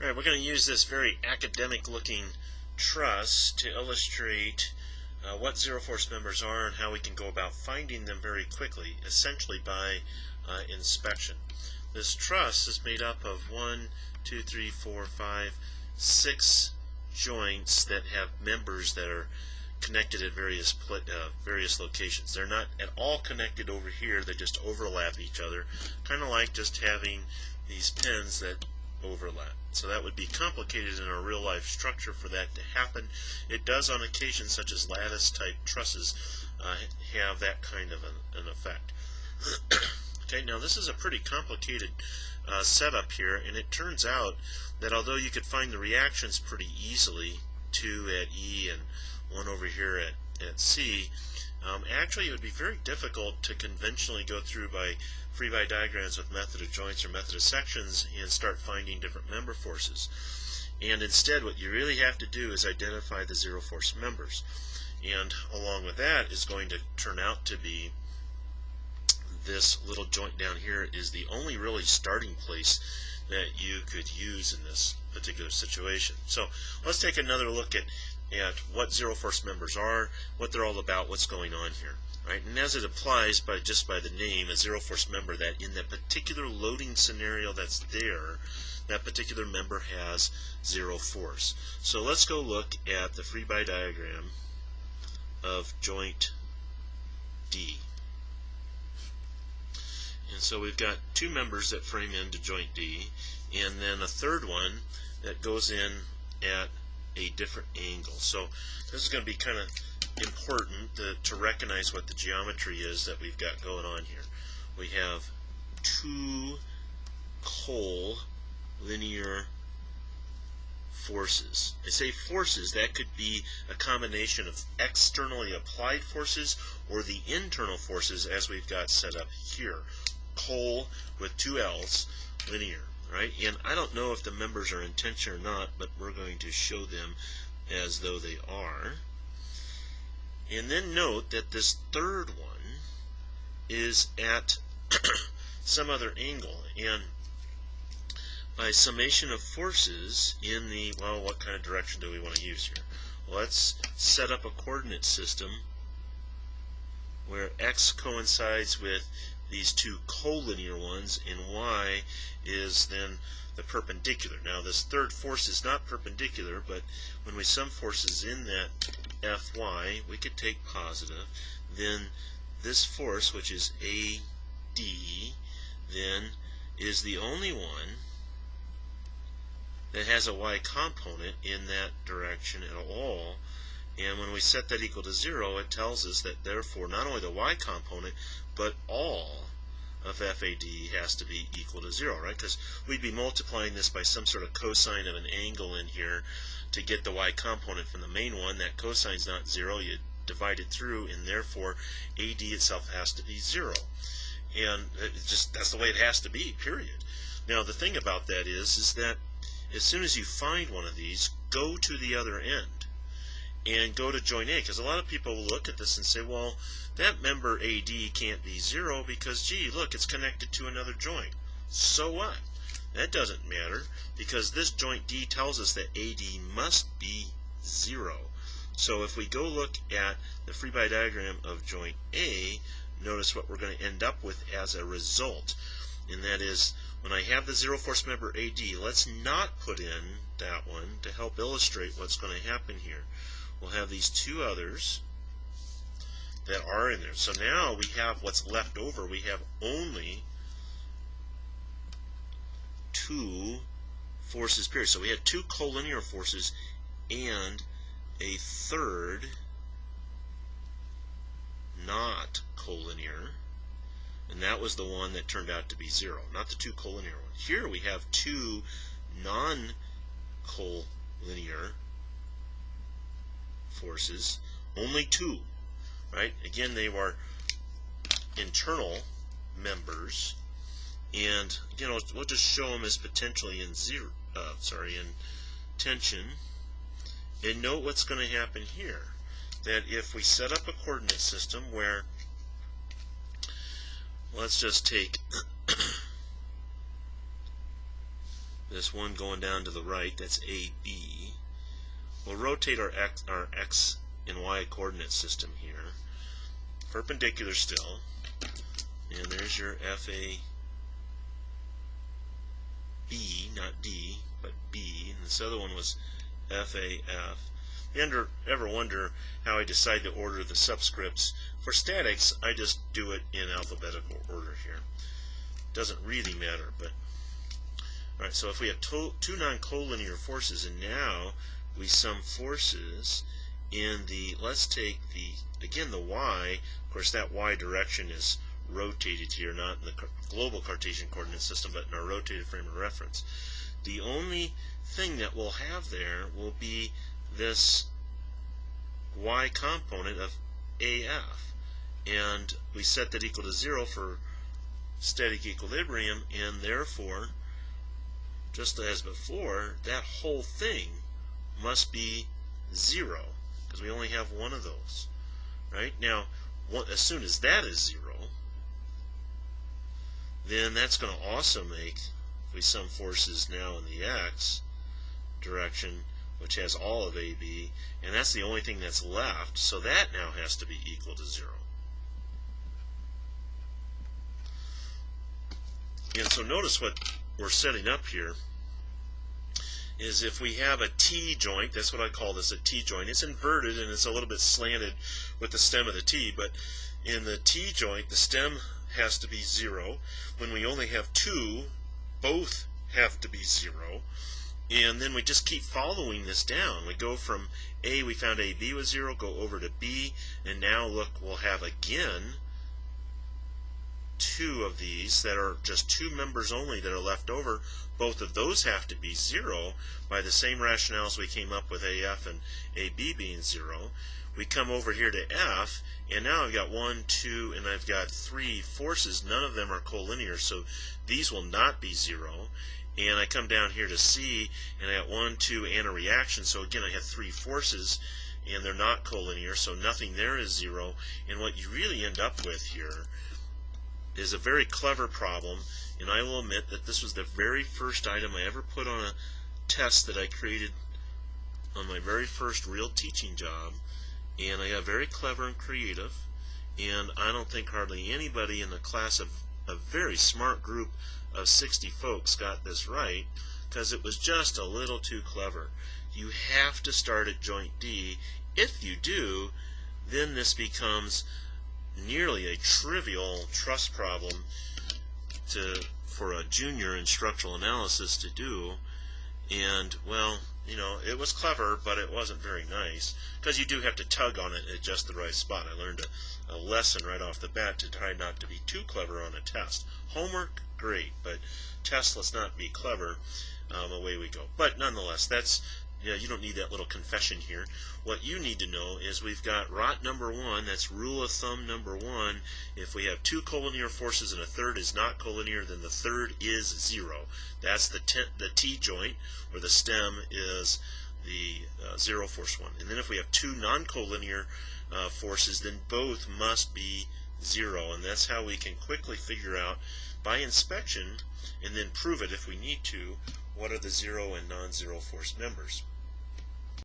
Alright, we're going to use this very academic looking truss to illustrate what zero-force members are and how we can go about finding them very quickly, essentially by inspection. This truss is made up of 6 joints that have members that are connected at various locations. They're not at all connected over here, they just overlap each other, kind of like just having these pins that overlap. So that would be complicated in a real life structure for that to happen. It does on occasion, such as lattice type trusses have that kind of an effect. Okay, now this is a pretty complicated setup here, and it turns out that although you could find the reactions pretty easily, 2 at E and 1 over here at C, actually it would be very difficult to conventionally go through by free body diagrams with method of joints or method of sections and start finding different member forces. And instead what you really have to do is identify the zero force members. And along with that is going to turn out to be this little joint down here is the only really starting place that you could use in this particular situation. So let's take another look at what zero force members are, what they're all about, what's going on here. Right? And as it applies just by the name, a zero force member, that in the particular loading scenario that's there, that particular member has zero force. So let's go look at the free body diagram of joint D. And so we've got 2 members that frame into joint D, and then a third one that goes in at a different angle. So this is going to be kind of important to recognize what the geometry is that we've got going on here. We have 2 collinear forces. I say forces, that could be a combination of externally applied forces or the internal forces as we've got set up here. Col with 2 L's, linear, right? And I don't know if the members are in tension or not, but we're going to show them as though they are. And then note that this third one is at some other angle, and by summation of forces in the, well, what kind of direction do we want to use here? Let's set up a coordinate system where x coincides with these 2 collinear ones and y is then the perpendicular. Now this third force is not perpendicular, but when we sum forces in that Fy, we could take positive. Then this force, which is AD, then is the only one that has a y component in that direction at all. And when we set that equal to 0, it tells us that therefore not only the y component, but all of FAD has to be equal to 0, right? Because we'd be multiplying this by some sort of cosine of an angle in here to get the y component from the main one. That cosine's not 0, you divide it through, and therefore AD itself has to be 0. And that's the way it has to be, period. Now the thing about that is that as soon as you find one of these, go to the other end and go to joint A, because a lot of people will look at this and say, well, that member AD can't be 0 because, gee, look, it's connected to another joint. So what? That doesn't matter, because this joint D tells us that AD must be 0. So if we go look at the free body diagram of joint A, notice what we're going to end up with as a result. And that is, when I have the zero force member AD, let's not put in that one to help illustrate what's going to happen here. We'll have these 2 others that are in there. So now we have what's left over. We have only 2 forces period. So we had 2 collinear forces and a third not collinear, and that was the one that turned out to be 0, not the 2 collinear ones. Here we have 2 non-collinear forces, only 2, right? Again, they were internal members, and again, we'll just show them as potentially in in tension. And note what's going to happen here, that if we set up a coordinate system where, let's just take this one going down to the right, that's AB. We'll rotate our X and Y coordinate system here, perpendicular still, and there's your FAB, not D, but B, and this other one was FAF. You ever wonder how I decide to order the subscripts? For statics, I just do it in alphabetical order here. Doesn't really matter, but alright, so if we have two non-collinear forces, and now we sum forces in the, let's take the, again, the Y. Of course, that Y direction is rotated here, not in the global Cartesian coordinate system, but in our rotated frame of reference. The only thing that we'll have there will be this Y component of AF, and we set that equal to 0 for static equilibrium, and therefore, just as before, that whole thing must be 0, because we only have one of those. Right? Now, as soon as that is 0, then that's going to also make, if we sum forces now in the X direction, which has all of AB, and that's the only thing that's left, so that now has to be equal to 0. And so notice what we're setting up here is if we have a T joint, that's what I call this, a T joint. It's inverted and it's a little bit slanted with the stem of the T, but in the T joint, the stem has to be 0. When we only have two, both have to be 0. And then we just keep following this down. We go from A, we found AB was 0, go over to B, and now look, we'll have again two of these that are just two members only that are left over. Both of those have to be 0 by the same rationales we came up with AF and AB being 0. We come over here to F, and now I've got 1, 2, and I've got 3 forces. None of them are collinear, so these will not be 0. And I come down here to C, and I got 1, 2, and a reaction. So again, I have 3 forces, and they're not collinear, so nothing there is 0. And what you really end up with here is a very clever problem, and I will admit that this was the very first item I ever put on a test that I created on my very first real teaching job, and I got very clever and creative, and I don't think hardly anybody in the class of a very smart group of 60 folks got this right, because it was just a little too clever. You have to start at joint D. If you do, then this becomes nearly a trivial truss problem for a junior in structural analysis to do. And, well, you know, it was clever, but it wasn't very nice, because you do have to tug on it at just the right spot. I learned a lesson right off the bat to try not to be too clever on a test. Homework, great, but test, let's not be clever. Away we go. But nonetheless, that's, yeah, you don't need that little confession here. What you need to know is we've got rot number 1, that's rule of thumb number 1. If we have 2 collinear forces and a third is not collinear, then the third is 0. That's the T joint, where the stem is the 0 force one. And then if we have 2 non-collinear forces, then both must be 0. And that's how we can quickly figure out by inspection, and then prove it if we need to, what are the 0 and non-zero force members.